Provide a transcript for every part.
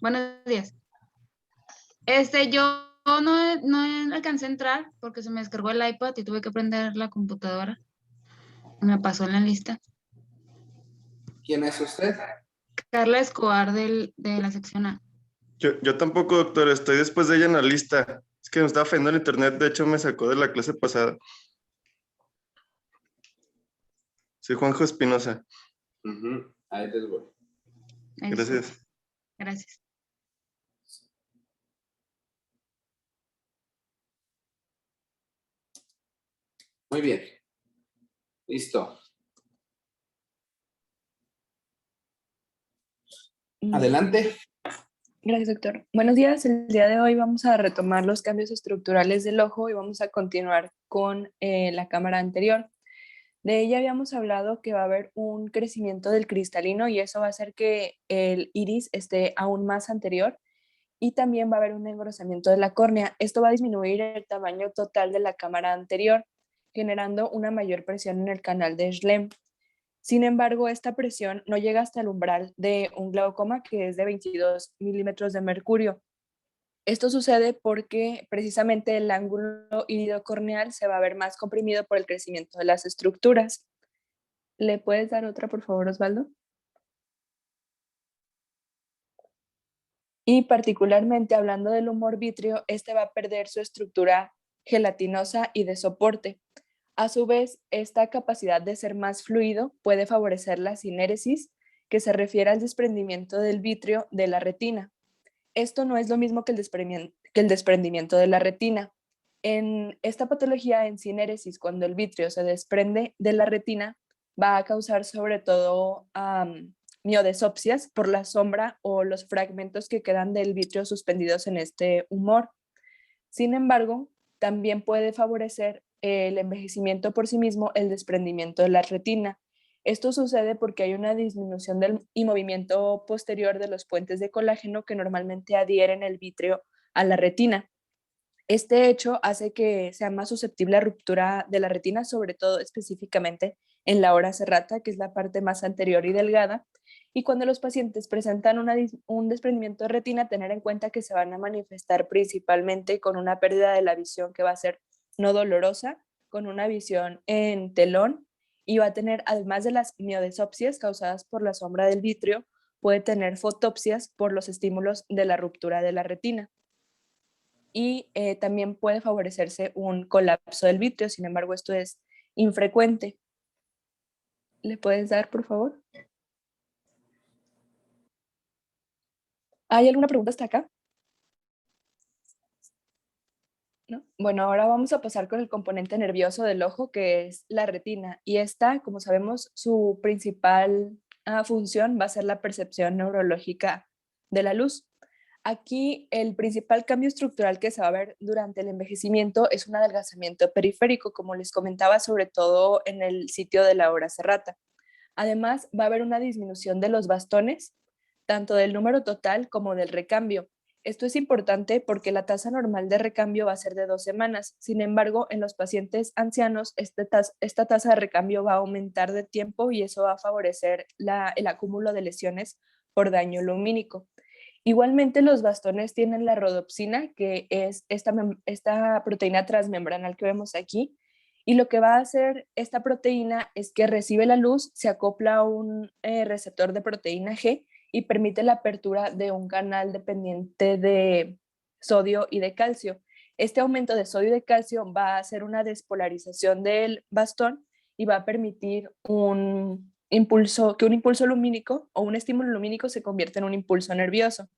Buenos días. Yo no alcancé a entrar porque se me descargó el iPad y tuve que prender la computadora. Me pasó en la lista. ¿Quién es usted? Carla Escobar de la sección A. Yo tampoco, doctor, estoy después de ella en la lista. Es que me estaba fallando el internet, de hecho me sacó de la clase pasada. Soy Juanjo Espinosa. Ahí les voy. Gracias. Gracias. Muy bien. Listo. Adelante. Gracias, doctor. Buenos días. El día de hoy vamos a retomar los cambios estructurales del ojo y vamos a continuar con la cámara anterior. De ella habíamos hablado que va a haber un crecimiento del cristalino y eso va a hacer que el iris esté aún más anterior y también va a haber un engrosamiento de la córnea. Esto va a disminuir el tamaño total de la cámara anterior, generando una mayor presión en el canal de Schlemm. Sin embargo, esta presión no llega hasta el umbral de un glaucoma que es de 22 milímetros de mercurio. Esto sucede porque precisamente el ángulo iridocorneal se va a ver más comprimido por el crecimiento de las estructuras. ¿Le puedes dar otra, por favor, Osvaldo? Y particularmente hablando del humor vítreo, este va a perder su estructura gelatinosa y de soporte. A su vez, esta capacidad de ser más fluido puede favorecer la sinéresis, que se refiere al desprendimiento del vitrio de la retina. Esto no es lo mismo que el desprendimiento de la retina. En esta patología en sinéresis, cuando el vitrio se desprende de la retina, va a causar sobre todo miodesopsias por la sombra o los fragmentos que quedan del vitrio suspendidos en este humor. Sin embargo, también puede favorecer el envejecimiento por sí mismo el desprendimiento de la retina. Esto sucede porque hay una disminución y movimiento posterior de los puentes de colágeno que normalmente adhieren el vitrio a la retina. Este hecho hace que sea más susceptible a ruptura de la retina, sobre todo específicamente en la hora serrata, que es la parte más anterior y delgada. Y cuando los pacientes presentan un desprendimiento de retina, tener en cuenta que se van a manifestar principalmente con una pérdida de la visión que va a ser no dolorosa, con una visión en telón y va a tener, además de las miodesopsias causadas por la sombra del vitrio, puede tener fotopsias por los estímulos de la ruptura de la retina. Y también puede favorecerse un colapso del vitrio, sin embargo, esto es infrecuente. ¿Le puedes dar, por favor? ¿Hay alguna pregunta hasta acá? ¿No? Bueno, ahora vamos a pasar con el componente nervioso del ojo, que es la retina. Y esta, como sabemos, su principal función va a ser la percepción neurológica de la luz. Aquí el principal cambio estructural que se va a ver durante el envejecimiento es un adelgazamiento periférico, como les comentaba, sobre todo en el sitio de la hora serrata. Además, va a haber una disminución de los bastones, tanto del número total como del recambio. Esto es importante porque la tasa normal de recambio va a ser de 2 semanas. Sin embargo, en los pacientes ancianos, esta tasa de recambio va a aumentar de tiempo y eso va a favorecer el acúmulo de lesiones por daño lumínico. Igualmente, los bastones tienen la rodopsina, que es esta proteína transmembranal que vemos aquí, y lo que va a hacer esta proteína es que recibe la luz, se acopla a un receptor de proteína G y permite la apertura de un canal dependiente de sodio y de calcio. Este aumento de sodio y de calcio va a hacer una despolarización del bastón y va a permitir que un impulso lumínico o un estímulo lumínico se convierta en un impulso nervioso.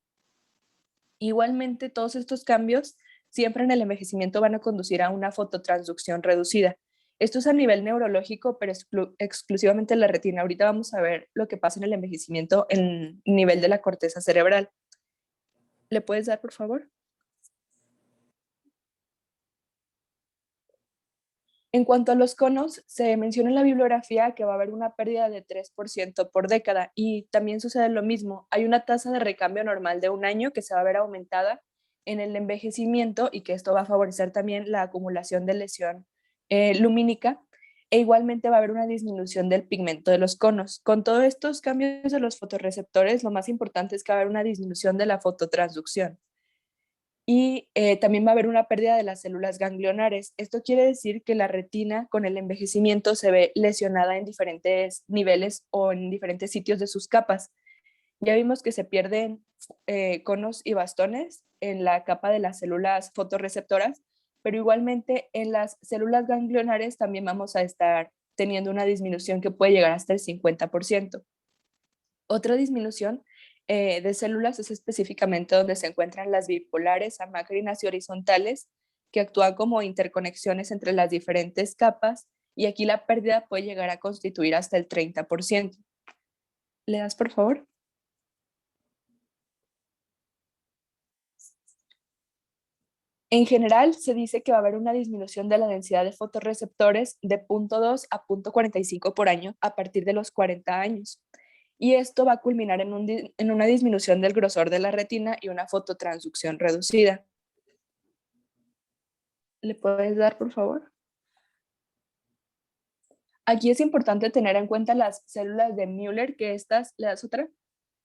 Igualmente, todos estos cambios siempre en el envejecimiento van a conducir a una fototransducción reducida. Esto es a nivel neurológico, pero exclusivamente en la retina. Ahorita vamos a ver lo que pasa en el envejecimiento en nivel de la corteza cerebral. ¿Le puedes dar, por favor? En cuanto a los conos, se menciona en la bibliografía que va a haber una pérdida de 3% por década y también sucede lo mismo. Hay una tasa de recambio normal de 1 año que se va a ver aumentada en el envejecimiento y que esto va a favorecer también la acumulación de lesión lumínica. E igualmente va a haber una disminución del pigmento de los conos. Con todos estos cambios de los fotorreceptores, lo más importante es que va a haber una disminución de la fototransducción. Y también va a haber una pérdida de las células ganglionares. Esto quiere decir que la retina con el envejecimiento se ve lesionada en diferentes niveles o en diferentes sitios de sus capas. Ya vimos que se pierden conos y bastones en la capa de las células fotorreceptoras, pero igualmente en las células ganglionares también vamos a estar teniendo una disminución que puede llegar hasta el 50%. Otra disminución de células es específicamente donde se encuentran las bipolares, amacrinas y horizontales, que actúan como interconexiones entre las diferentes capas, y aquí la pérdida puede llegar a constituir hasta el 30%. ¿Le das, por favor? En general, se dice que va a haber una disminución de la densidad de fotorreceptores de 0.2 a 0.45 por año a partir de los 40 años. Y esto va a culminar en una disminución del grosor de la retina y una fototransducción reducida. ¿Le puedes dar, por favor? Aquí es importante tener en cuenta las células de Müller, que estas, ¿le das otra?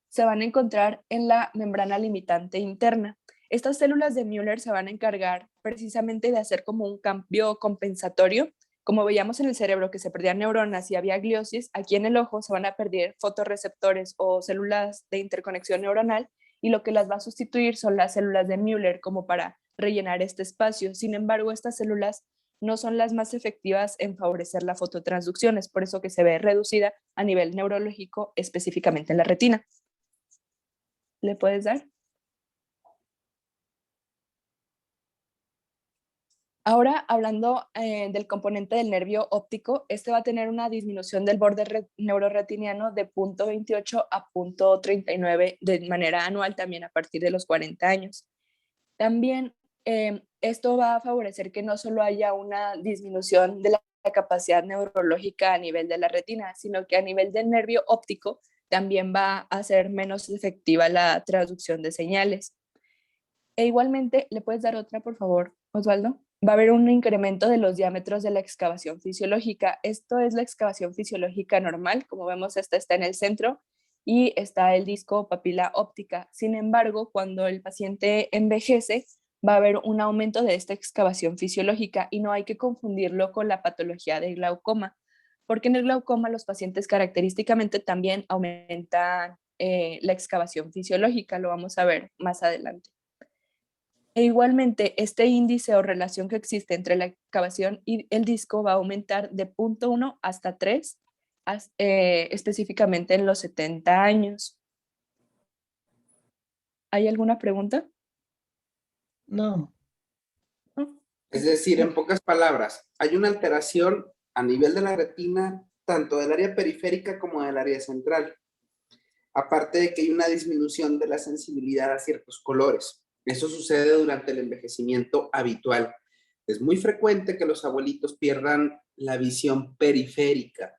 Se van a encontrar en la membrana limitante interna. Estas células de Müller se van a encargar precisamente de hacer como un cambio compensatorio. Como veíamos en el cerebro que se perdían neuronas y había gliosis, aquí en el ojo se van a perder fotorreceptores o células de interconexión neuronal, y lo que las va a sustituir son las células de Müller como para rellenar este espacio. Sin embargo, estas células no son las más efectivas en favorecer la fototransducción, es por eso que se ve reducida a nivel neurológico, específicamente en la retina. ¿Le puedes dar? Ahora, hablando del componente del nervio óptico, este va a tener una disminución del borde neuroretiniano de 0.28 a 0.39 de manera anual, también a partir de los 40 años. También esto va a favorecer que no solo haya una disminución de la capacidad neurológica a nivel de la retina, sino que a nivel del nervio óptico también va a ser menos efectiva la traducción de señales. E igualmente, ¿le puedes dar otra, por favor, Osvaldo? Va a haber un incremento de los diámetros de la excavación fisiológica. Esto es la excavación fisiológica normal. Como vemos, esta está en el centro y está el disco papila óptica. Sin embargo, cuando el paciente envejece, va a haber un aumento de esta excavación fisiológica, y no hay que confundirlo con la patología de glaucoma, porque en el glaucoma los pacientes característicamente también aumentan la excavación fisiológica. Lo vamos a ver más adelante. E igualmente, este índice o relación que existe entre la excavación y el disco va a aumentar de 0.1 hasta 3, específicamente en los 70 años. ¿Hay alguna pregunta? No. ¿No? Es decir, en pocas palabras, hay una alteración a nivel de la retina, tanto del área periférica como del área central. Aparte de que hay una disminución de la sensibilidad a ciertos colores. Eso sucede durante el envejecimiento habitual. Es muy frecuente que los abuelitos pierdan la visión periférica.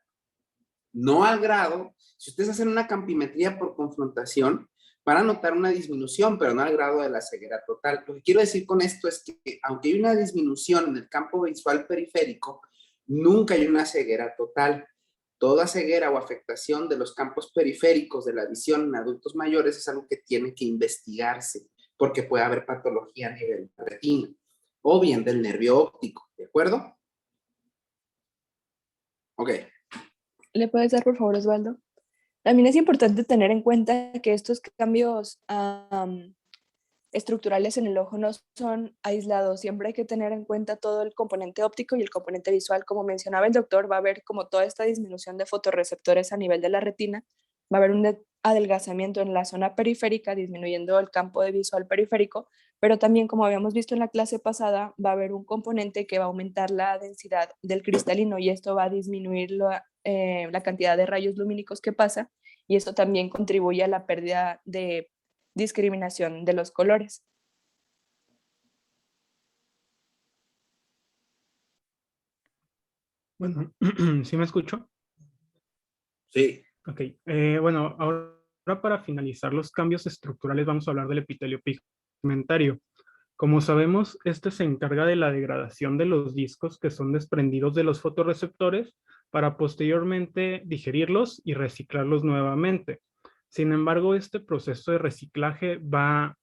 No al grado, si ustedes hacen una campimetría por confrontación, van a notar una disminución, pero no al grado de la ceguera total. Lo que quiero decir con esto es que, aunque hay una disminución en el campo visual periférico, nunca hay una ceguera total. Toda ceguera o afectación de los campos periféricos de la visión en adultos mayores es algo que tiene que investigarse, porque puede haber patología a nivel de la retina o bien del nervio óptico, ¿de acuerdo? Ok. ¿Le puedes dar, por favor, Osvaldo? También es importante tener en cuenta que estos cambios estructurales en el ojo no son aislados. Siempre hay que tener en cuenta todo el componente óptico y el componente visual. Como mencionaba el doctor, va a haber como toda esta disminución de fotorreceptores a nivel de la retina, va a haber un adelgazamiento en la zona periférica, disminuyendo el campo de visual periférico, pero también, como habíamos visto en la clase pasada, va a haber un componente que va a aumentar la densidad del cristalino, y esto va a disminuir la cantidad de rayos lumínicos que pasa, y eso también contribuye a la pérdida de discriminación de los colores. Bueno, ¿sí me escucho? Sí. Ok. Bueno, ahora para finalizar los cambios estructurales vamos a hablar del epitelio pigmentario. Como sabemos, este se encarga de la degradación de los discos que son desprendidos de los fotorreceptores para posteriormente digerirlos y reciclarlos nuevamente. Sin embargo, este proceso de reciclaje va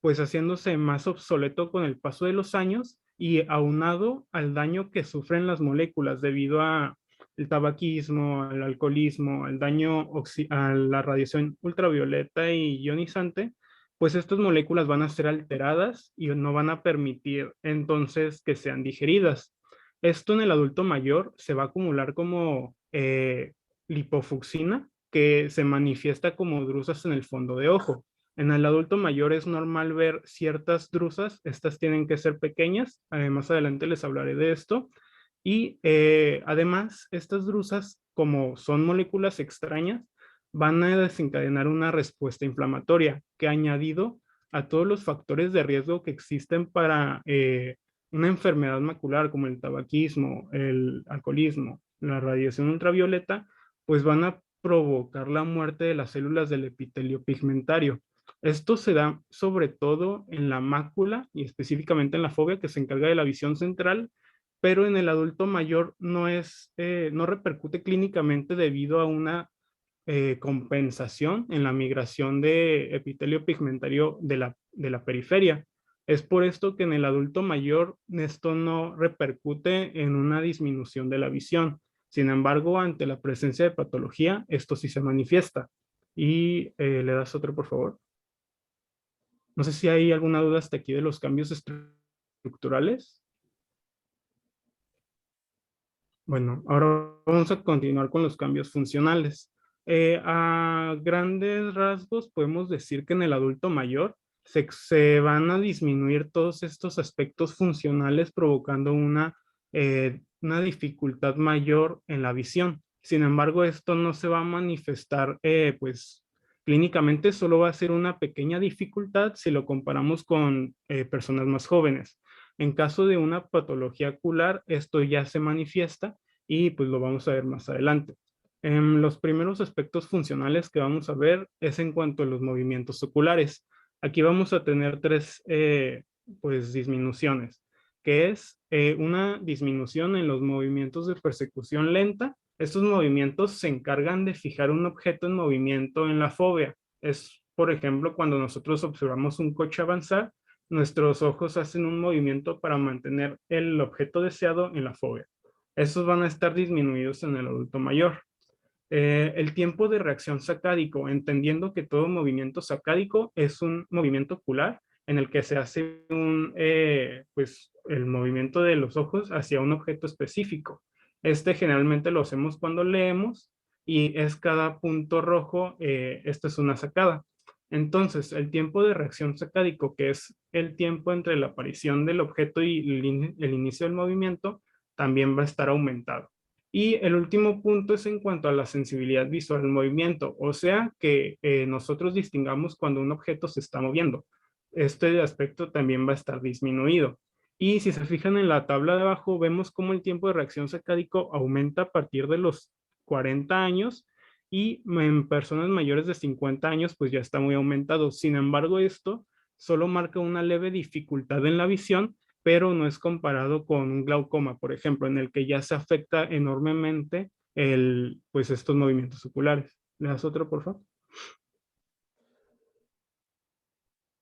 pues haciéndose más obsoleto con el paso de los años y aunado al daño que sufren las moléculas debido a el tabaquismo, al alcoholismo, al daño a la radiación ultravioleta y ionizante, pues estas moléculas van a ser alteradas y no van a permitir entonces que sean digeridas. Esto en el adulto mayor se va a acumular como lipofucsina, que se manifiesta como drusas en el fondo de ojo. En el adulto mayor es normal ver ciertas drusas, estas tienen que ser pequeñas, más adelante les hablaré de esto, y además estas drusas, como son moléculas extrañas, van a desencadenar una respuesta inflamatoria que añadido a todos los factores de riesgo que existen para una enfermedad macular como el tabaquismo, el alcoholismo, la radiación ultravioleta, pues van a provocar la muerte de las células del epitelio pigmentario. Esto se da sobre todo en la mácula y específicamente en la fóvea, que se encarga de la visión central, pero en el adulto mayor no repercute clínicamente debido a una compensación en la migración de epitelio pigmentario de la periferia. Es por esto que en el adulto mayor esto no repercute en una disminución de la visión. Sin embargo, ante la presencia de patología, esto sí se manifiesta. Y le das otro, por favor. No sé si hay alguna duda hasta aquí de los cambios estructurales. Bueno, ahora vamos a continuar con los cambios funcionales. A grandes rasgos podemos decir que en el adulto mayor se van a disminuir todos estos aspectos funcionales provocando una dificultad mayor en la visión. Sin embargo, esto no se va a manifestar pues clínicamente, solo va a ser una pequeña dificultad si lo comparamos con personas más jóvenes. En caso de una patología ocular, esto ya se manifiesta y pues lo vamos a ver más adelante. Los primeros aspectos funcionales que vamos a ver es en cuanto a los movimientos oculares. Aquí vamos a tener tres pues disminuciones, que es una disminución en los movimientos de persecución lenta. Estos movimientos se encargan de fijar un objeto en movimiento en la fóvea. Es, por ejemplo, cuando nosotros observamos un coche avanzar, nuestros ojos hacen un movimiento para mantener el objeto deseado en la fóvea. Esos van a estar disminuidos en el adulto mayor. El tiempo de reacción sacádico, entendiendo que todo movimiento sacádico es un movimiento ocular en el que se hace pues, el movimiento de los ojos hacia un objeto específico. Este generalmente lo hacemos cuando leemos y es cada punto rojo, esta es una sacada. Entonces, el tiempo de reacción sacádico, que es el tiempo entre la aparición del objeto y el inicio del movimiento, también va a estar aumentado. Y el último punto es en cuanto a la sensibilidad visual del movimiento, o sea que nosotros distingamos cuando un objeto se está moviendo. Este aspecto también va a estar disminuido. Y si se fijan en la tabla de abajo, vemos cómo el tiempo de reacción sacádico aumenta a partir de los 40 años y en personas mayores de 50 años pues ya está muy aumentado. Sin embargo, esto solo marca una leve dificultad en la visión, pero no es comparado con un glaucoma, por ejemplo, en el que ya se afecta enormemente pues estos movimientos oculares. ¿Le das otro, por favor?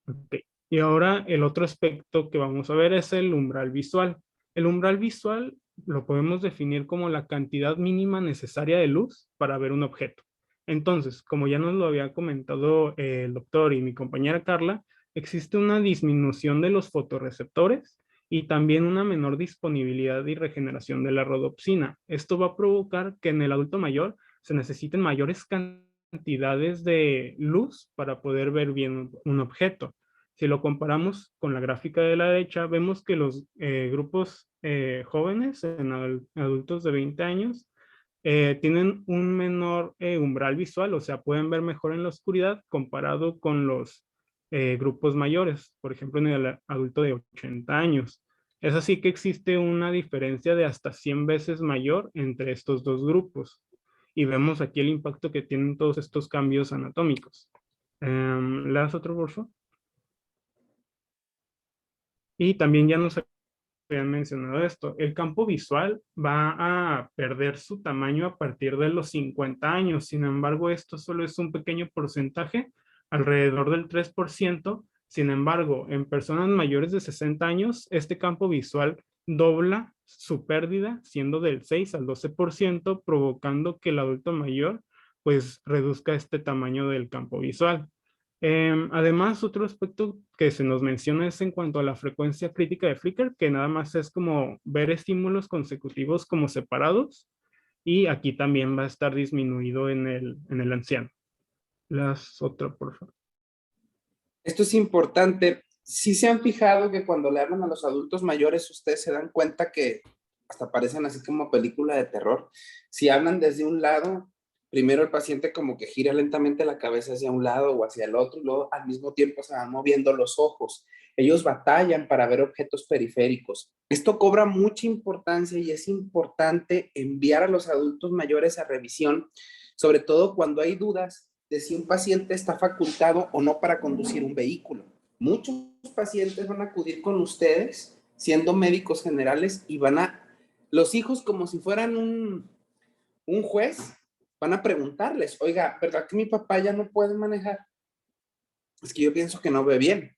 Okay. Y ahora el otro aspecto que vamos a ver es el umbral visual. El umbral visual lo podemos definir como la cantidad mínima necesaria de luz para ver un objeto. Entonces, como ya nos lo había comentado el doctor y mi compañera Carla, existe una disminución de los fotorreceptores y también una menor disponibilidad y regeneración de la rodopsina. Esto va a provocar que en el adulto mayor se necesiten mayores cantidades de luz para poder ver bien un objeto. Si lo comparamos con la gráfica de la derecha, vemos que los grupos jóvenes, en adultos de 20 años, tienen un menor umbral visual, o sea, pueden ver mejor en la oscuridad comparado con los grupos mayores, por ejemplo, en el adulto de 80 años. Es así que existe una diferencia de hasta 100 veces mayor entre estos dos grupos. Y vemos aquí el impacto que tienen todos estos cambios anatómicos. ¿Le das otro, por favor? Y también ya nos habían mencionado esto, el campo visual va a perder su tamaño a partir de los 50 años. Sin embargo, esto solo es un pequeño porcentaje, alrededor del 3%. Sin embargo, en personas mayores de 60 años, este campo visual dobla su pérdida, siendo del 6 al 12%, provocando que el adulto mayor pues reduzca este tamaño del campo visual. Además, otro aspecto que se nos menciona es en cuanto a la frecuencia crítica de flicker, que nada más es como ver estímulos consecutivos como separados, y aquí también va a estar disminuido en el anciano. Las otras, por favor. Esto es importante. Si se han fijado que cuando le hablan a los adultos mayores, ustedes se dan cuenta que hasta parecen así como película de terror. Si hablan desde un lado, primero el paciente como que gira lentamente la cabeza hacia un lado o hacia el otro, y luego al mismo tiempo se van moviendo los ojos. Ellos batallan para ver objetos periféricos. Esto cobra mucha importancia y es importante enviar a los adultos mayores a revisión, sobre todo cuando hay dudas de si un paciente está facultado o no para conducir un vehículo. Muchos pacientes van a acudir con ustedes siendo médicos generales y los hijos como si fueran un juez, van a preguntarles, oiga, ¿verdad que mi papá ya no puede manejar? Es que yo pienso que no ve bien.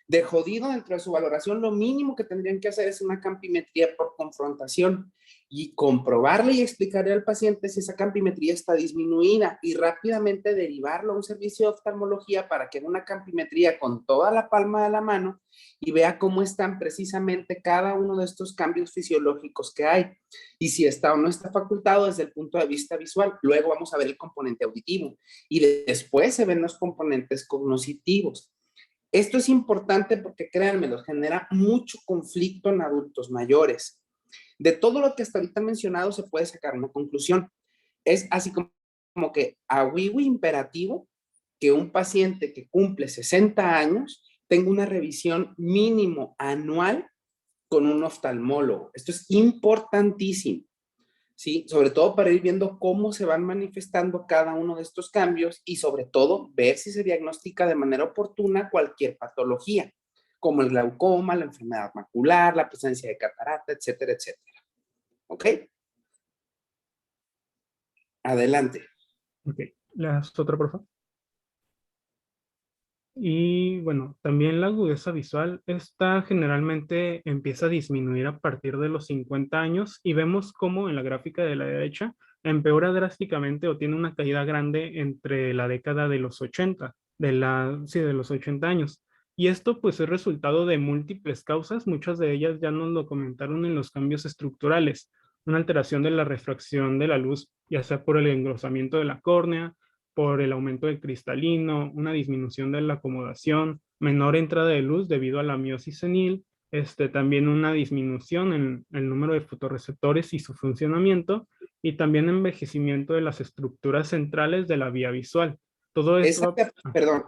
De jodido, dentro de su valoración, lo mínimo que tendrían que hacer es una campimetría por confrontación y comprobarle y explicarle al paciente si esa campimetría está disminuida y rápidamente derivarlo a un servicio de oftalmología para que haga una campimetría con toda la palma de la mano y vea cómo están precisamente cada uno de estos cambios fisiológicos que hay y si está o no está facultado desde el punto de vista visual. Luego vamos a ver el componente auditivo y después se ven los componentes cognitivos. Esto es importante porque, créanme, los genera mucho conflicto en adultos mayores. De todo lo que hasta ahorita mencionado se puede sacar una conclusión. Es así como que a huevo imperativo que un paciente que cumple 60 años tenga una revisión mínimo anual con un oftalmólogo. Esto es importantísimo. ¿Sí? Sobre todo para ir viendo cómo se van manifestando cada uno de estos cambios y sobre todo ver si se diagnostica de manera oportuna cualquier patología, como el glaucoma, la enfermedad macular, la presencia de catarata, etcétera, etcétera. ¿Ok? Adelante. Ok, las otras, por favor. Y bueno, también la agudeza visual, esta generalmente empieza a disminuir a partir de los 50 años y vemos cómo en la gráfica de la derecha empeora drásticamente o tiene una caída grande entre la década de los 80, de los 80 años. Y esto pues es resultado de múltiples causas, muchas de ellas ya nos lo comentaron en los cambios estructurales, una alteración de la refracción de la luz, ya sea por el engrosamiento de la córnea, por el aumento del cristalino, una disminución de la acomodación, menor entrada de luz debido a la miosis senil, también una disminución en el número de fotorreceptores y su funcionamiento, y también envejecimiento de las estructuras centrales de la vía visual. Todo esto...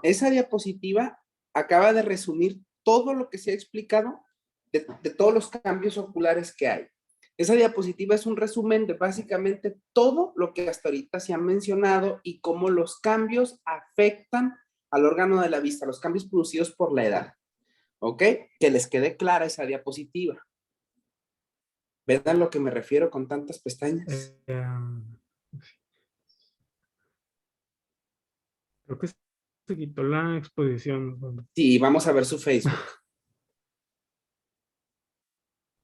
Esa diapositiva acaba de resumir todo lo que se ha explicado de todos los cambios oculares que hay. Esa diapositiva es un resumen de básicamente todo lo que hasta ahorita se ha mencionado y cómo los cambios afectan al órgano de la vista, los cambios producidos por la edad. ¿Ok? Que les quede clara esa diapositiva. ¿Ven a lo que me refiero con tantas pestañas? Creo que se quitó la exposición. Sí, vamos a ver su Facebook.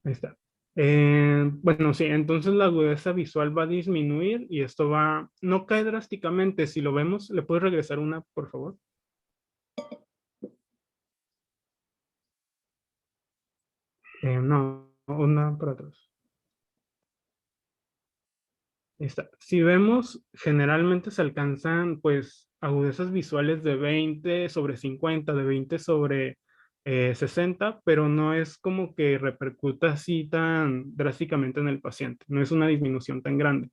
Ahí está. Bueno, sí, entonces la agudeza visual va a disminuir y esto no cae drásticamente. Si lo vemos, ¿le puedes regresar una, por favor? No, una para atrás. Ahí está. Si vemos, generalmente se alcanzan pues agudezas visuales de 20 sobre 50, de 20 sobre 60, pero no es como que repercuta así tan drásticamente en el paciente. No es una disminución tan grande.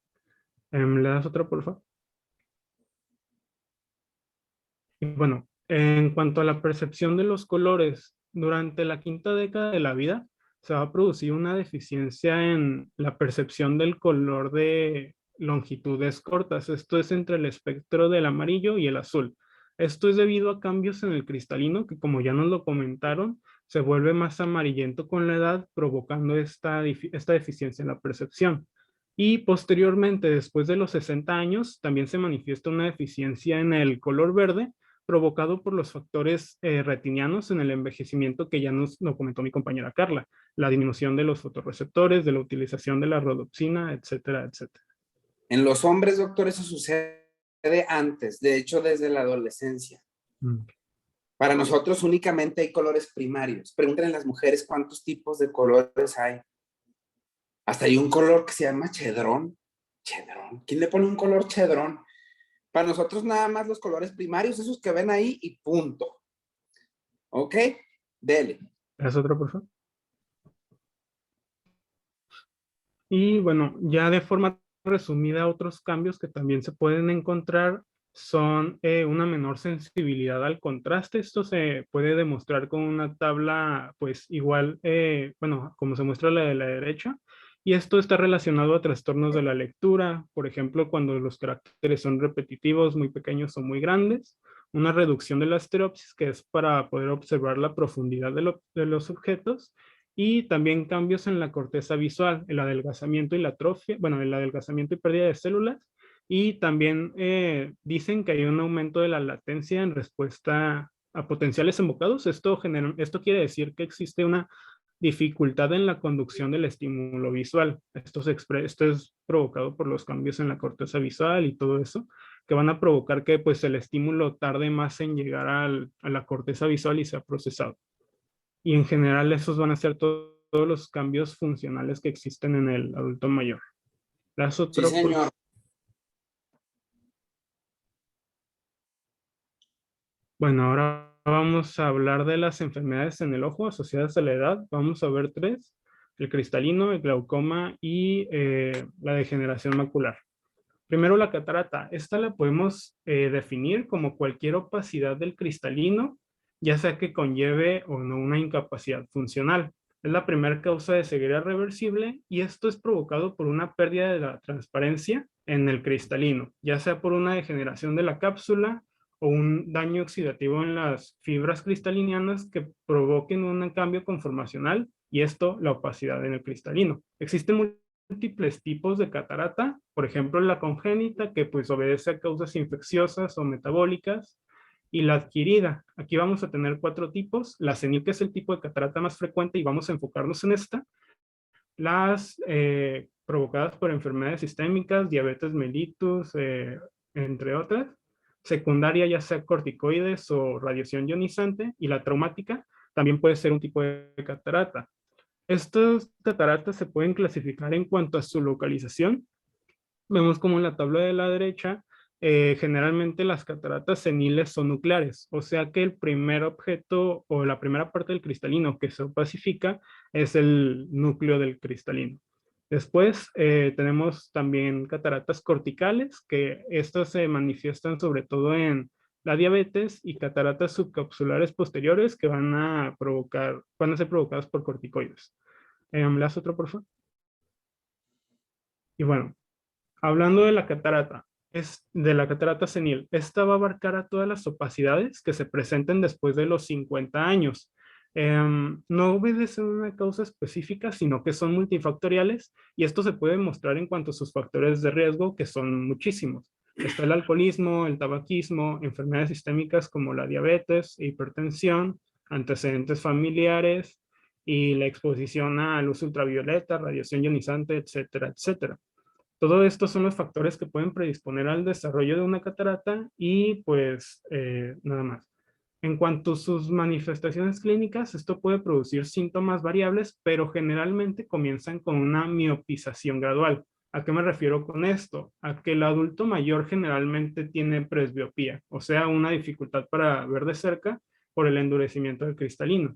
¿Le das otra, por favor? Y bueno, en cuanto a la percepción de los colores, durante la quinta década de la vida se va a producir una deficiencia en la percepción del color de longitudes cortas. Esto es entre el espectro del amarillo y el azul. Esto es debido a cambios en el cristalino que, como ya nos lo comentaron, se vuelve más amarillento con la edad, provocando esta deficiencia en la percepción. Y posteriormente, después de los 60 años, también se manifiesta una deficiencia en el color verde, provocado por los factores retinianos en el envejecimiento que ya nos lo comentó mi compañera Carla, la disminución de los fotorreceptores, de la utilización de la rodopsina, etcétera, etcétera. En los hombres, doctor, eso sucede antes, de hecho desde la adolescencia. Para nosotros únicamente hay colores primarios. Pregúntenle a las mujeres cuántos tipos de colores hay. Hasta hay un color que se llama chedrón. Chedrón. ¿Quién le pone un color chedrón? Para nosotros nada más los colores primarios, esos que ven ahí y punto. ¿Ok? Dele. ¿Es otro, por favor? Y bueno, ya de forma resumida, otros cambios que también se pueden encontrar son una menor sensibilidad al contraste. Esto se puede demostrar con una tabla, pues igual, bueno, como se muestra la de la derecha. Y esto está relacionado a trastornos de la lectura, por ejemplo, cuando los caracteres son repetitivos, muy pequeños o muy grandes. Una reducción de la estereopsis, que es para poder observar la profundidad de los objetos. Y también cambios en la corteza visual, el adelgazamiento y la atrofia, bueno, el adelgazamiento y pérdida de células. Y también dicen que hay un aumento de la latencia en respuesta a potenciales invocados. Esto quiere decir que existe una dificultad en la conducción del estímulo visual. Esto es provocado por los cambios en la corteza visual y todo eso, que van a provocar que pues, el estímulo tarde más en llegar a la corteza visual y sea procesado. Y en general esos van a ser todos los cambios funcionales que existen en el adulto mayor. Sí, señor. Bueno, ahora vamos a hablar de las enfermedades en el ojo asociadas a la edad. Vamos a ver 3: el cristalino, el glaucoma y la degeneración macular. Primero, la catarata. Esta la podemos definir como cualquier opacidad del cristalino, ya sea que conlleve o no una incapacidad funcional. Es la primera causa de ceguera reversible y esto es provocado por una pérdida de la transparencia en el cristalino, ya sea por una degeneración de la cápsula o un daño oxidativo en las fibras cristalinianas que provoquen un cambio conformacional y esto la opacidad en el cristalino. Existen múltiples tipos de catarata, por ejemplo la congénita, que pues obedece a causas infecciosas o metabólicas, y la adquirida. Aquí vamos a tener 4 tipos: la senil, que es el tipo de catarata más frecuente y vamos a enfocarnos en esta; las provocadas por enfermedades sistémicas, diabetes mellitus, entre otras; secundaria, ya sea corticoides o radiación ionizante; y la traumática también puede ser un tipo de catarata. Estas cataratas se pueden clasificar en cuanto a su localización. Vemos como en la tabla de la derecha, generalmente las cataratas seniles son nucleares, o sea que el primer objeto o la primera parte del cristalino que se opacifica es el núcleo del cristalino. Después tenemos también cataratas corticales, que estas se manifiestan sobre todo en la diabetes, y cataratas subcapsulares posteriores que van a ser provocadas por corticoides. ¿Me das otro, por favor? Y bueno, hablando de la catarata, de la catarata senil, esta va a abarcar a todas las opacidades que se presenten después de los 50 años. No obedecen una causa específica, sino que son multifactoriales, y esto se puede mostrar en cuanto a sus factores de riesgo, que son muchísimos. Está el alcoholismo, el tabaquismo, enfermedades sistémicas como la diabetes, hipertensión, antecedentes familiares y la exposición a luz ultravioleta, radiación ionizante, etcétera, etcétera. Todo esto son los factores que pueden predisponer al desarrollo de una catarata y pues nada más. En cuanto a sus manifestaciones clínicas, esto puede producir síntomas variables, pero generalmente comienzan con una miopización gradual. ¿A qué me refiero con esto? A que el adulto mayor generalmente tiene presbiopía, o sea, una dificultad para ver de cerca por el endurecimiento del cristalino,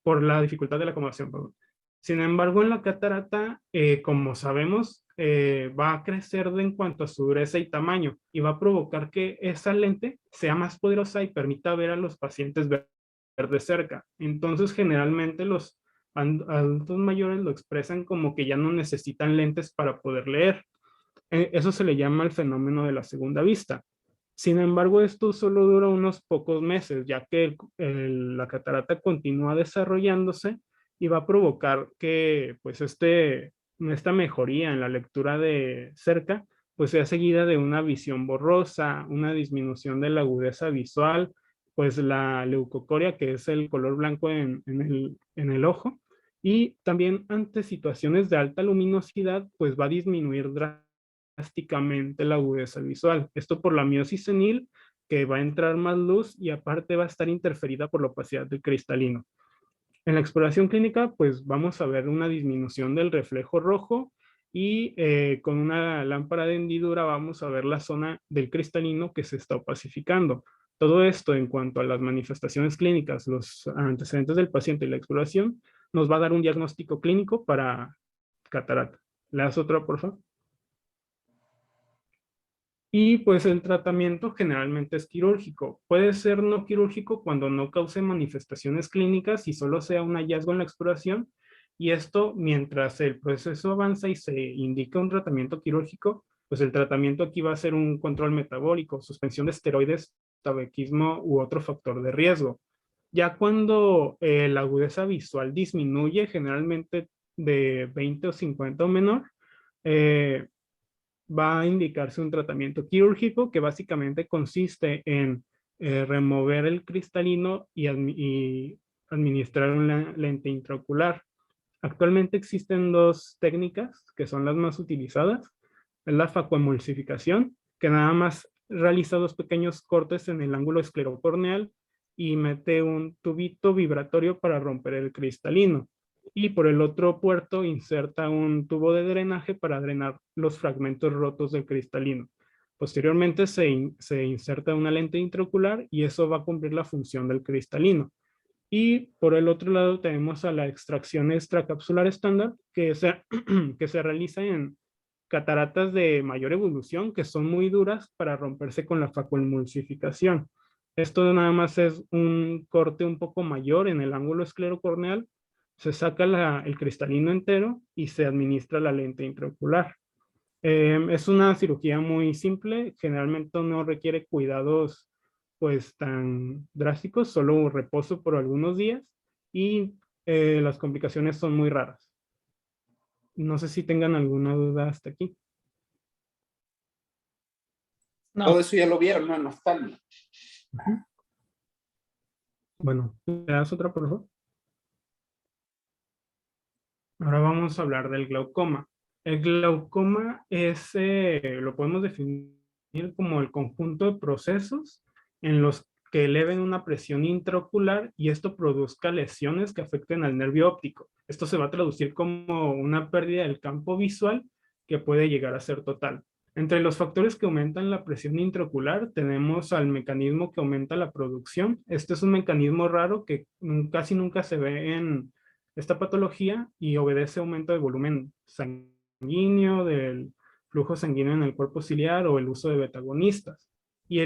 por la dificultad de la acomodación, perdón. Sin embargo, en la catarata, como sabemos, va a crecer en cuanto a su dureza y tamaño, y va a provocar que esa lente sea más poderosa y permita ver a los pacientes ver de cerca. Entonces, generalmente los adultos mayores lo expresan como que ya no necesitan lentes para poder leer. Eso se le llama el fenómeno de la segunda vista. Sin embargo, esto solo dura unos pocos meses, ya que la catarata continúa desarrollándose y va a provocar que pues esta mejoría en la lectura de cerca pues sea seguida de una visión borrosa, una disminución de la agudeza visual, pues la leucocoria, que es el color blanco en el ojo, y también ante situaciones de alta luminosidad pues va a disminuir drásticamente la agudeza visual. Esto por la miosis senil, que va a entrar más luz y aparte va a estar interferida por la opacidad del cristalino. En la exploración clínica, pues vamos a ver una disminución del reflejo rojo y con una lámpara de hendidura vamos a ver la zona del cristalino que se está opacificando. Todo esto en cuanto a las manifestaciones clínicas, los antecedentes del paciente y la exploración, nos va a dar un diagnóstico clínico para catarata. ¿Le das otra, por favor? Y pues el tratamiento generalmente es quirúrgico. Puede ser no quirúrgico cuando no cause manifestaciones clínicas y solo sea un hallazgo en la exploración. Y esto, mientras el proceso avanza y se indica un tratamiento quirúrgico, pues el tratamiento aquí va a ser un control metabólico, suspensión de esteroides, tabaquismo u otro factor de riesgo. Ya cuando la agudeza visual disminuye, generalmente de 20 o 50 o menor, eh, va a indicarse un tratamiento quirúrgico que básicamente consiste en remover el cristalino y administrar una lente intraocular. Actualmente existen dos técnicas que son las más utilizadas. Es la facoemulsificación, que nada más realiza dos pequeños cortes en el ángulo esclerocorneal y mete un tubito vibratorio para romper el cristalino. Y por el otro puerto inserta un tubo de drenaje para drenar los fragmentos rotos del cristalino. Posteriormente se inserta una lente intraocular y eso va a cumplir la función del cristalino. Y por el otro lado tenemos a la extracción extracapsular estándar que se realiza en cataratas de mayor evolución que son muy duras para romperse con la facoemulsificación. Esto nada más es un corte un poco mayor en el ángulo esclerocorneal, se saca el cristalino entero y se administra la lente intraocular. Es una cirugía muy simple, generalmente no requiere cuidados pues tan drásticos, solo un reposo por algunos días y las complicaciones son muy raras. No sé si tengan alguna duda hasta aquí. Todo eso ya lo vieron, ¿no? En oftalmo. Bueno, ¿le das otra, por favor? Ahora vamos a hablar del glaucoma. El glaucoma es, lo podemos definir como el conjunto de procesos en los que eleven una presión intraocular y esto produzca lesiones que afecten al nervio óptico. Esto se va a traducir como una pérdida del campo visual que puede llegar a ser total. Entre los factores que aumentan la presión intraocular tenemos al mecanismo que aumenta la producción. Este es un mecanismo raro que casi nunca se ve en esta patología y obedece a aumento de volumen sanguíneo, del flujo sanguíneo en el cuerpo ciliar o el uso de betagonistas. Y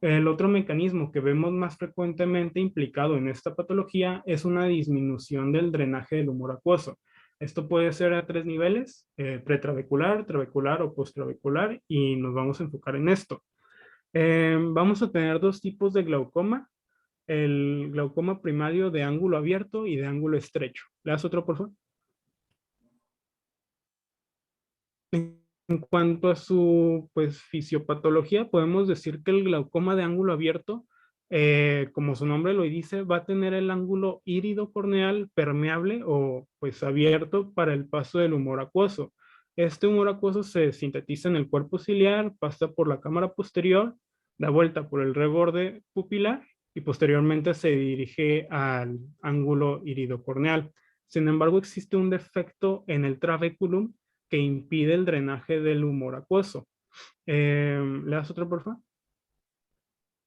el otro mecanismo que vemos más frecuentemente implicado en esta patología es una disminución del drenaje del humor acuoso. Esto puede ser a tres niveles, pretrabecular, trabecular o posttrabecular, y nos vamos a enfocar en esto. Vamos a tener dos tipos de glaucoma, el glaucoma primario de ángulo abierto y de ángulo estrecho. ¿Le das otro, por favor? En cuanto a su pues, fisiopatología, podemos decir que el glaucoma de ángulo abierto, como su nombre lo dice, va a tener el ángulo írido corneal permeable o pues abierto para el paso del humor acuoso. Este humor acuoso se sintetiza en el cuerpo ciliar, pasa por la cámara posterior, da vuelta por el reborde pupilar y posteriormente se dirige al ángulo iridocorneal. Sin embargo, existe un defecto en el trabeculum que impide el drenaje del humor acuoso. ¿Le das otro, por favor?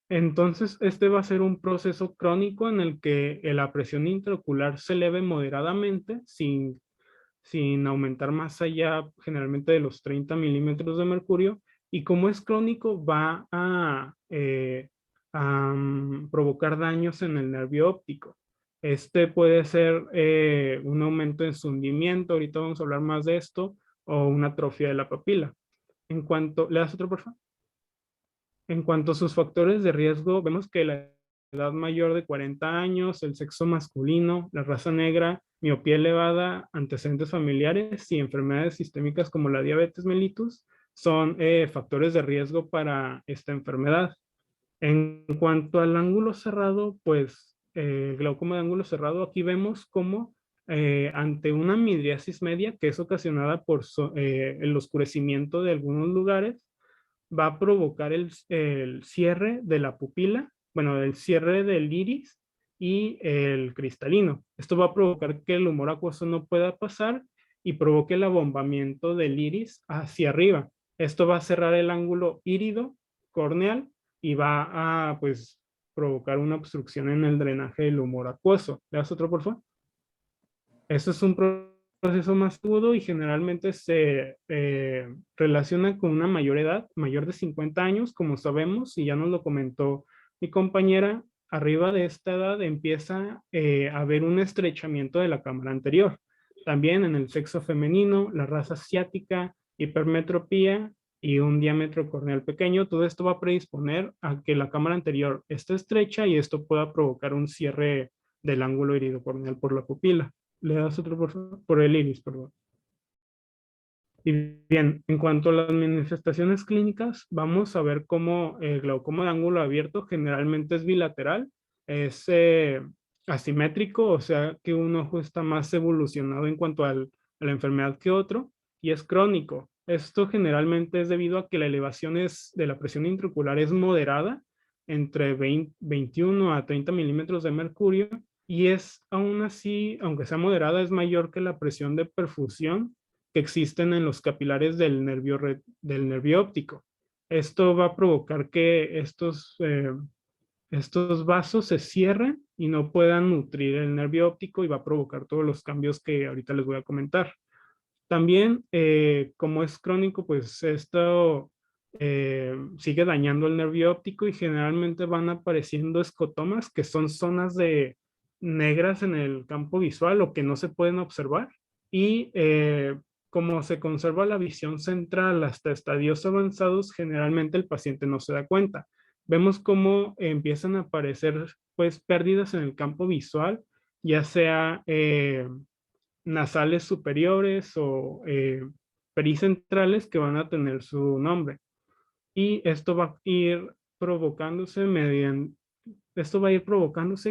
Entonces, este va a ser un proceso crónico en el que la presión intraocular se eleve moderadamente sin aumentar más allá generalmente de los 30 milímetros de mercurio, y como es crónico va a provocar daños en el nervio óptico. Este puede ser un aumento en su hundimiento, ahorita vamos a hablar más de esto, o una atrofia de la papila. En cuanto, ¿le das otro, por favor? En cuanto a sus factores de riesgo, vemos que la edad mayor de 40 años, el sexo masculino, la raza negra, miopía elevada, antecedentes familiares y enfermedades sistémicas como la diabetes mellitus son factores de riesgo para esta enfermedad. En cuanto al ángulo cerrado, pues glaucoma de ángulo cerrado, aquí vemos cómo ante una midriasis media que es ocasionada por el oscurecimiento de algunos lugares, va a provocar el cierre de la pupila, bueno, el cierre del iris y el cristalino. Esto va a provocar que el humor acuoso no pueda pasar y provoque el abombamiento del iris hacia arriba. Esto va a cerrar el ángulo írido corneal y va a, pues, provocar una obstrucción en el drenaje del humor acuoso. ¿Le das otro, por favor? Eso es un proceso más agudo y generalmente se relaciona con una mayor edad, mayor de 50 años, como sabemos, y ya nos lo comentó mi compañera. Arriba de esta edad empieza a haber un estrechamiento de la cámara anterior. También en el sexo femenino, la raza asiática, hipermetropía y un diámetro corneal pequeño, todo esto va a predisponer a que la cámara anterior esté estrecha y esto pueda provocar un cierre del ángulo iridocorneal por la pupila. Le das otro por favor, por el iris, perdón. Y bien, en cuanto a las manifestaciones clínicas, vamos a ver cómo el glaucoma de ángulo abierto generalmente es bilateral, es asimétrico, o sea que un ojo está más evolucionado en cuanto a la enfermedad que otro, y es crónico. Esto generalmente es debido a que la elevación de la presión intraocular es moderada, entre 21 a 30 milímetros de mercurio, y es aún así, aunque sea moderada, es mayor que la presión de perfusión que existen en los capilares del nervio óptico. Esto va a provocar que estos vasos se cierren y no puedan nutrir el nervio óptico y va a provocar todos los cambios que ahorita les voy a comentar. También, como es crónico, pues esto sigue dañando el nervio óptico y generalmente van apareciendo escotomas, que son zonas negras en el campo visual o que no se pueden observar. Y como se conserva la visión central hasta estadios avanzados, generalmente el paciente no se da cuenta. Vemos cómo empiezan a aparecer pues pérdidas en el campo visual, ya sea nasales superiores o pericentrales que van a tener su nombre. Y esto va a ir provocándose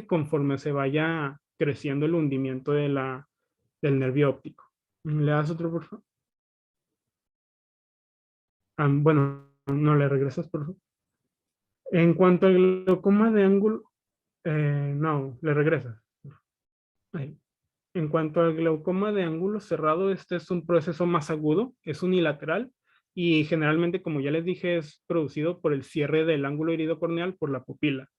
conforme se vaya creciendo el hundimiento del nervio óptico. ¿Le das otro, por favor? Bueno, no le regresas, por favor. En cuanto al glaucoma de ángulo, no, le regresas. Ahí. En cuanto al glaucoma de ángulo cerrado, este es un proceso más agudo, es unilateral y generalmente, como ya les dije, es producido por el cierre del ángulo iridocorneal por la pupila.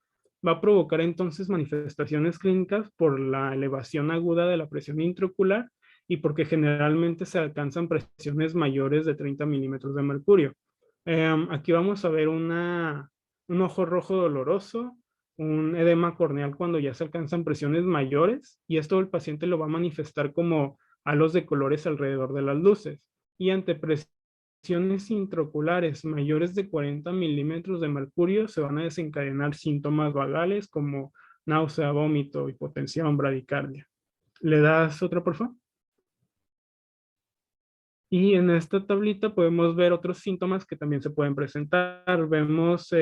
Va a provocar entonces manifestaciones clínicas por la elevación aguda de la presión intraocular y porque generalmente se alcanzan presiones mayores de 30 milímetros de mercurio. Aquí vamos a ver un ojo rojo doloroso, un edema corneal cuando ya se alcanzan presiones mayores, y esto el paciente lo va a manifestar como halos de colores alrededor de las luces. Y ante presiones intraoculares mayores de 40 milímetros de mercurio se van a desencadenar síntomas vagales como náusea, vómito, hipotensión, bradicardia. ¿Le das otra, por favor? Y en esta tablita podemos ver otros síntomas que también se pueden presentar. Vemos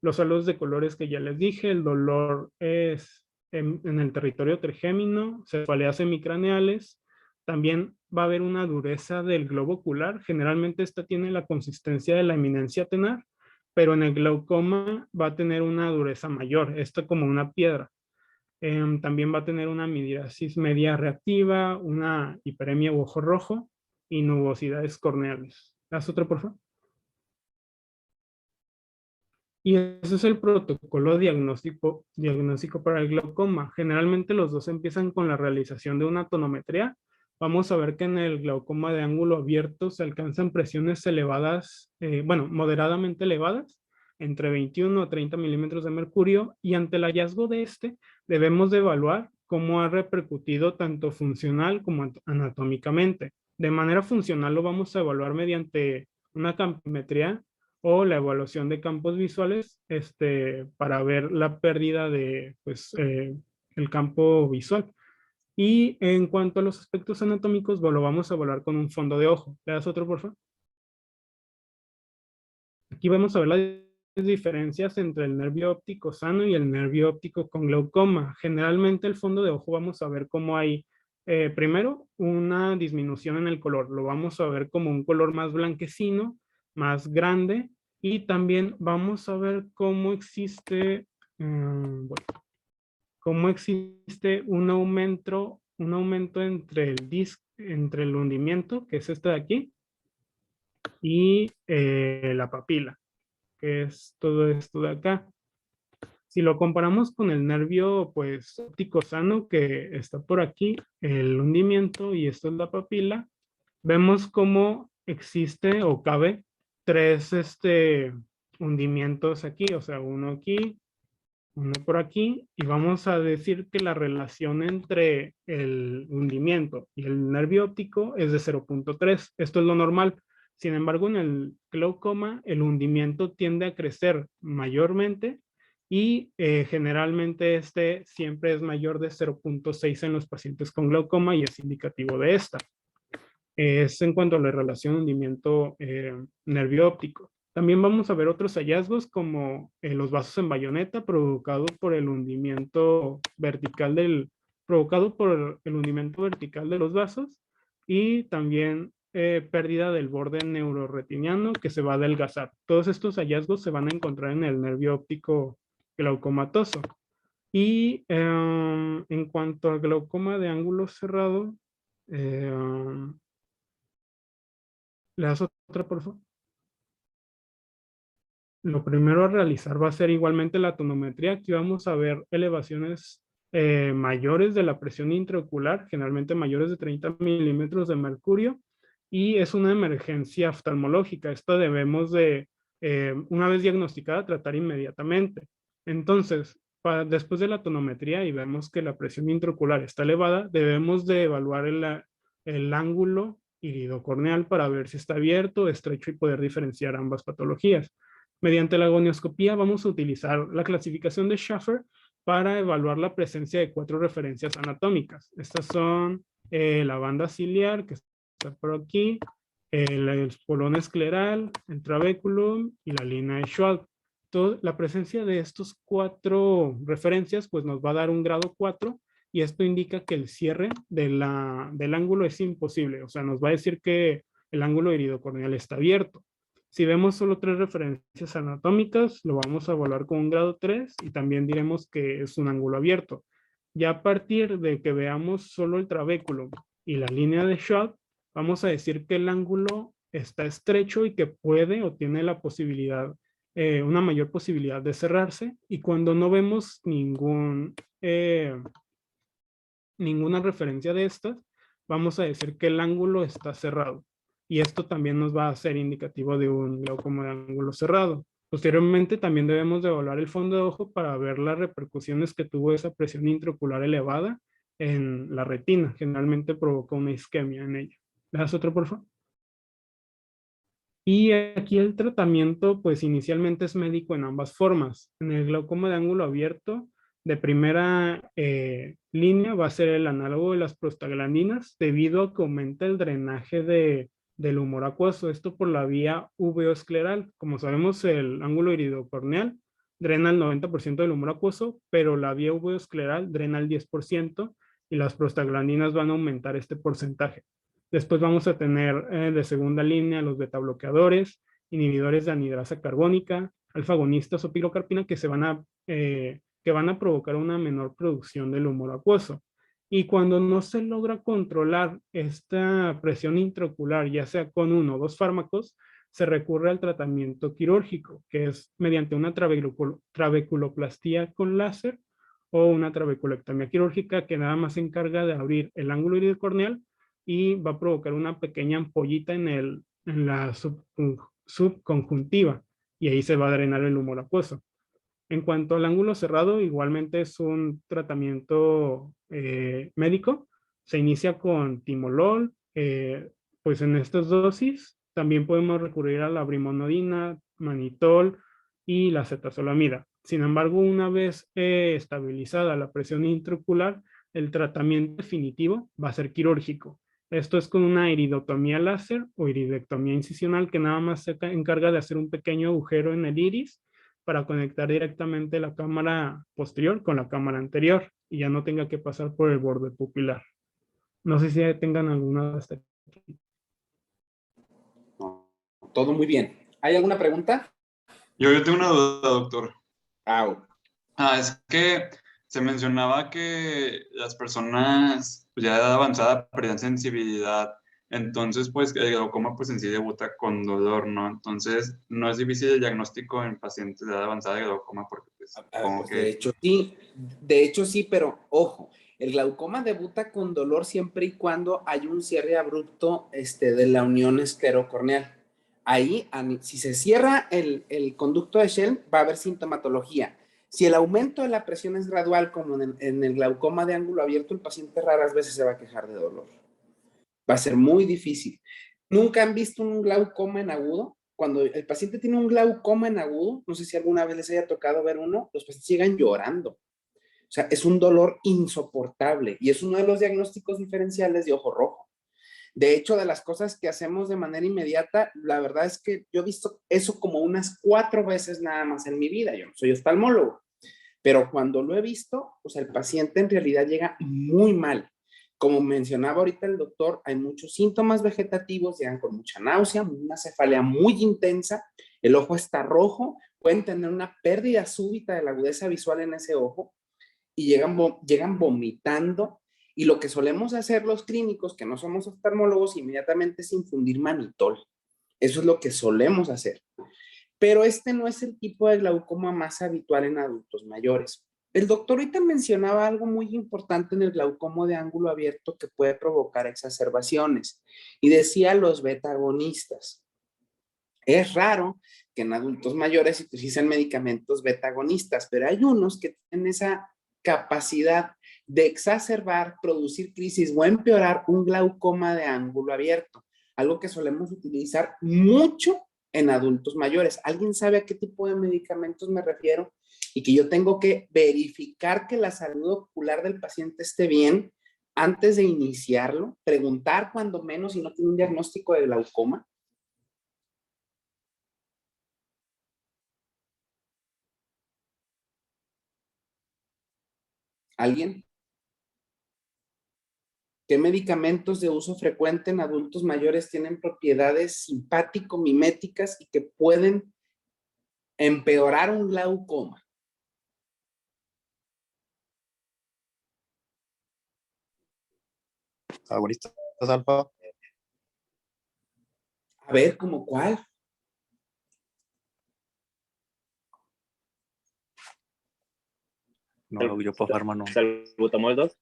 los halos de colores que ya les dije, el dolor es en el territorio trigémino, cefaleas semicraneales. También va a haber una dureza del globo ocular. Generalmente esta tiene la consistencia de la eminencia tenar, pero en el glaucoma va a tener una dureza mayor, esta como una piedra. También va a tener una midriasis media reactiva, una hiperemia u ojo rojo y nubosidades corneales. ¿Das otra, por favor? Y ese es el protocolo diagnóstico para el glaucoma. Generalmente los dos empiezan con la realización de una tonometría. Vamos a ver que en el glaucoma de ángulo abierto se alcanzan presiones elevadas, moderadamente elevadas, entre 21 a 30 milímetros de mercurio, y ante el hallazgo de debemos de evaluar cómo ha repercutido tanto funcional como anatómicamente. De manera funcional lo vamos a evaluar mediante una campimetría o la evaluación de campos visuales para ver la pérdida de pues, el campo visual. Y en cuanto a los aspectos anatómicos, lo vamos a evaluar con un fondo de ojo. ¿Le das otro, por favor? Aquí vamos a ver las diferencias entre el nervio óptico sano y el nervio óptico con glaucoma. Generalmente el fondo de ojo vamos a ver cómo hay, primero, una disminución en el color. Lo vamos a ver como un color más blanquecino, más grande, y también vamos a ver cómo existe, cómo existe un aumento entre entre el hundimiento, que es este de aquí, y la papila, que es todo esto de acá. Si lo comparamos con el nervio pues óptico sano que está por aquí, el hundimiento, y esto es la papila, vemos cómo existe o cabe tres hundimientos aquí, o sea, uno aquí, uno por aquí, y vamos a decir que la relación entre el hundimiento y el nervio óptico es de 0.3. Esto es lo normal. Sin embargo, en el glaucoma, el hundimiento tiende a crecer mayormente y generalmente siempre es mayor de 0.6 en los pacientes con glaucoma y es indicativo de esta. Es en cuanto a la relación hundimiento nervio óptico. También vamos a ver otros hallazgos como los vasos en bayoneta provocado por el hundimiento vertical de los vasos, y también pérdida del borde neuroretiniano que se va a adelgazar. Todos estos hallazgos se van a encontrar en el nervio óptico glaucomatoso. Y en cuanto al glaucoma de ángulo cerrado, ¿le das otra, por favor? Lo primero a realizar va a ser igualmente la tonometría. Aquí vamos a ver elevaciones mayores de la presión intraocular, generalmente mayores de 30 milímetros de mercurio, y es una emergencia oftalmológica. Esto debemos de, una vez diagnosticada, tratar inmediatamente. Entonces, después de la tonometría y vemos que la presión intraocular está elevada, debemos de evaluar el ángulo iridocorneal para ver si está abierto, estrecho, y poder diferenciar ambas patologías. Mediante la gonioscopía vamos a utilizar la clasificación de Schaffer para evaluar la presencia de 4 referencias anatómicas. Estas son la banda ciliar, que está por aquí, el espolón escleral, el trabéculo y la línea de Schwab. La presencia de estos 4 referencias pues nos va a dar un grado 4, y esto indica que el cierre del ángulo es imposible. O sea, nos va a decir que el ángulo iridocorneal está abierto. Si vemos solo 3 referencias anatómicas, lo vamos a evaluar con un grado 3 y también diremos que es un ángulo abierto. Ya a partir de que veamos solo el trabéculo y la línea de Schwab, vamos a decir que el ángulo está estrecho y que puede o tiene la posibilidad, una mayor posibilidad de cerrarse. Y cuando no vemos ninguna referencia de estas, vamos a decir que el ángulo está cerrado. Y esto también nos va a ser indicativo de un glaucoma de ángulo cerrado. Posteriormente también debemos de evaluar el fondo de ojo para ver las repercusiones que tuvo esa presión intraocular elevada en la retina. Generalmente provoca una isquemia en ella. ¿Le das otro, por favor? Y aquí el tratamiento, pues inicialmente es médico en ambas formas. En el glaucoma de ángulo abierto, de primera línea va a ser el análogo de las prostaglandinas, debido a que aumenta el drenaje del humor acuoso, esto por la vía uveoescleral. Como sabemos, el ángulo iridocorneal drena el 90% del humor acuoso, pero la vía uveoescleral drena el 10%, y las prostaglandinas van a aumentar este porcentaje. Después vamos a tener de segunda línea los betabloqueadores, inhibidores de anidrasa carbónica, alfagonistas o pilocarpina, que van a provocar una menor producción del humor acuoso. Y cuando no se logra controlar esta presión intraocular, ya sea con 1 o 2 fármacos, se recurre al tratamiento quirúrgico, que es mediante una trabeculoplastía con láser o una trabeculectomía quirúrgica, que nada más se encarga de abrir el ángulo iridocorneal y va a provocar una pequeña ampollita en la subconjuntiva, y ahí se va a drenar el humor acuoso. En cuanto al ángulo cerrado, igualmente es un tratamiento médico. Se inicia con timolol, pues en estas dosis, También podemos recurrir a la brimonidina, manitol y la acetazolamida. Sin embargo, una vez estabilizada la presión intraocular, el tratamiento definitivo va a ser quirúrgico. Esto es con una iridotomía láser o iridectomía incisional que nada más se encarga de hacer un pequeño agujero en el iris para conectar directamente la cámara posterior con la cámara anterior y ya no tenga que pasar por el borde pupilar. No sé si tengan alguna de estas. No, todo muy bien. ¿Hay alguna pregunta? Yo tengo una duda, doctor. Au. Es que se mencionaba que las personas pues, ya de edad avanzada perdían sensibilidad. Entonces, pues, el glaucoma pues en sí debuta con dolor, ¿no? Entonces, no es difícil el diagnóstico en pacientes de edad avanzada de glaucoma porque pues, supongo Pues que... de hecho sí, pero ojo, el glaucoma debuta con dolor siempre y cuando hay un cierre abrupto de la unión esclerocorneal. Ahí, si se cierra el conducto de Schelm, va a haber sintomatología. Si el aumento de la presión es gradual, como en el glaucoma de ángulo abierto, el paciente raras veces se va a quejar de dolor. Va a ser muy difícil. ¿Nunca han visto un glaucoma en agudo? Cuando el paciente tiene un glaucoma en agudo, no sé si alguna vez les haya tocado ver uno, los pacientes llegan llorando. O sea, es un dolor insoportable y es uno de los diagnósticos diferenciales de ojo rojo. De hecho, de las cosas que hacemos de manera inmediata, la verdad es que yo he visto eso como unas 4 veces nada más en mi vida. Yo no soy oftalmólogo, pero cuando lo he visto, pues el paciente en realidad llega muy mal. Como mencionaba ahorita el doctor, hay muchos síntomas vegetativos, llegan con mucha náusea, una cefalea muy intensa, el ojo está rojo, pueden tener una pérdida súbita de la agudeza visual en ese ojo y llegan vomitando. Y lo que solemos hacer los clínicos, que no somos oftalmólogos, inmediatamente es infundir manitol. Eso es lo que solemos hacer. Pero este no es el tipo de glaucoma más habitual en adultos mayores. El doctor ahorita mencionaba algo muy importante en el glaucoma de ángulo abierto que puede provocar exacerbaciones y decía los beta-agonistas. Es raro que en adultos mayores se utilicen medicamentos beta-agonistas, pero hay unos que tienen esa capacidad de exacerbar, producir crisis o empeorar un glaucoma de ángulo abierto, algo que solemos utilizar mucho en adultos mayores. ¿Alguien sabe a qué tipo de medicamentos me refiero? Y que yo tengo que verificar que la salud ocular del paciente esté bien antes de iniciarlo, preguntar cuando menos si no tiene un diagnóstico de glaucoma. ¿Alguien? ¿Qué medicamentos de uso frecuente en adultos mayores tienen propiedades simpático-miméticas y que pueden empeorar un glaucoma? Agonistas alfa. A ver, ¿cómo cuál? No, yo para farma no. ¿Salbutamol 2?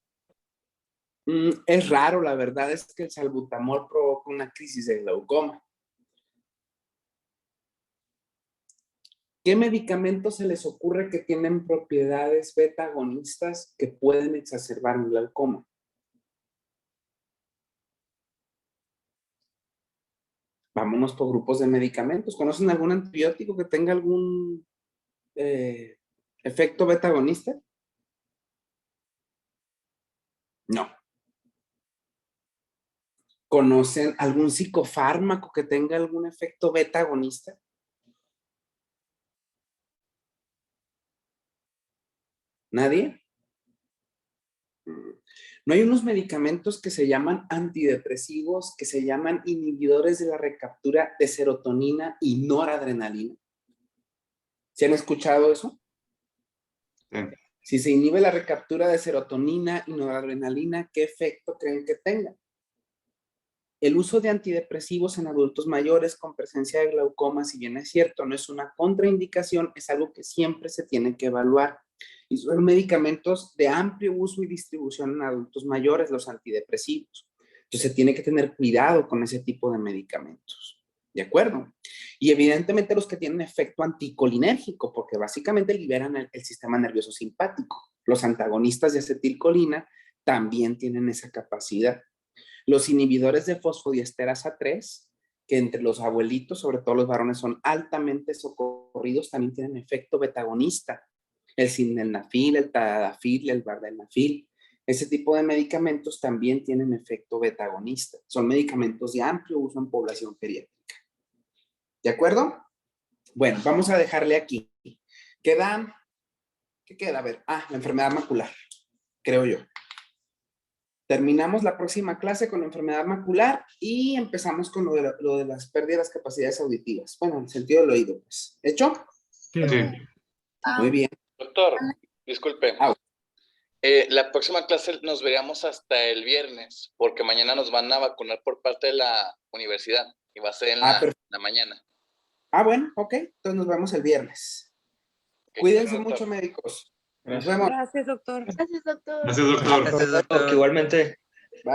Es raro, la verdad es que el salbutamol provoca una crisis de glaucoma. ¿Qué medicamentos se les ocurre que tienen propiedades beta-agonistas que pueden exacerbar un glaucoma? Vámonos por grupos de medicamentos. ¿Conocen algún antibiótico que tenga algún efecto beta-agonista? No. ¿Conocen algún psicofármaco que tenga algún efecto beta-agonista? ¿Nadie? No hay unos medicamentos que se llaman antidepresivos, que se llaman inhibidores de la recaptura de serotonina y noradrenalina. ¿Se han escuchado eso? Sí. Si se inhibe la recaptura de serotonina y noradrenalina, ¿qué efecto creen que tenga? El uso de antidepresivos en adultos mayores con presencia de glaucoma, si bien es cierto, no es una contraindicación, es algo que siempre se tiene que evaluar. Y son medicamentos de amplio uso y distribución en adultos mayores, los antidepresivos. Entonces se tiene que tener cuidado con ese tipo de medicamentos. ¿De acuerdo? Y evidentemente los que tienen efecto anticolinérgico, porque básicamente liberan el sistema nervioso simpático. Los antagonistas de acetilcolina también tienen esa capacidad. Los inhibidores de fosfodiesterasa 3 que entre los abuelitos, sobre todo los varones, son altamente socorridos, también tienen efecto betagonista. El sildenafil, el tadalafil, el vardenafil, ese tipo de medicamentos también tienen efecto betagonista. Son medicamentos de amplio uso en población pediátrica. ¿De acuerdo? Bueno, vamos a dejarle aquí. ¿Qué queda? A ver, la enfermedad macular, creo yo. Terminamos la próxima clase con la enfermedad macular y empezamos con lo de las pérdidas de las capacidades auditivas. Bueno, en el sentido del oído, pues. ¿Hecho? Sí. Sí. Muy bien. Doctor, disculpe. Ah. La próxima clase nos veríamos hasta el viernes, porque mañana nos van a vacunar por parte de la universidad y va a ser en la mañana. Bueno, ok. Entonces nos vemos el viernes. Okay, Cuídense doctor. mucho, médicos. Nos Gracias. vemos. Gracias, doctor. Gracias, doctor. Gracias, doctor. Igualmente. Bye.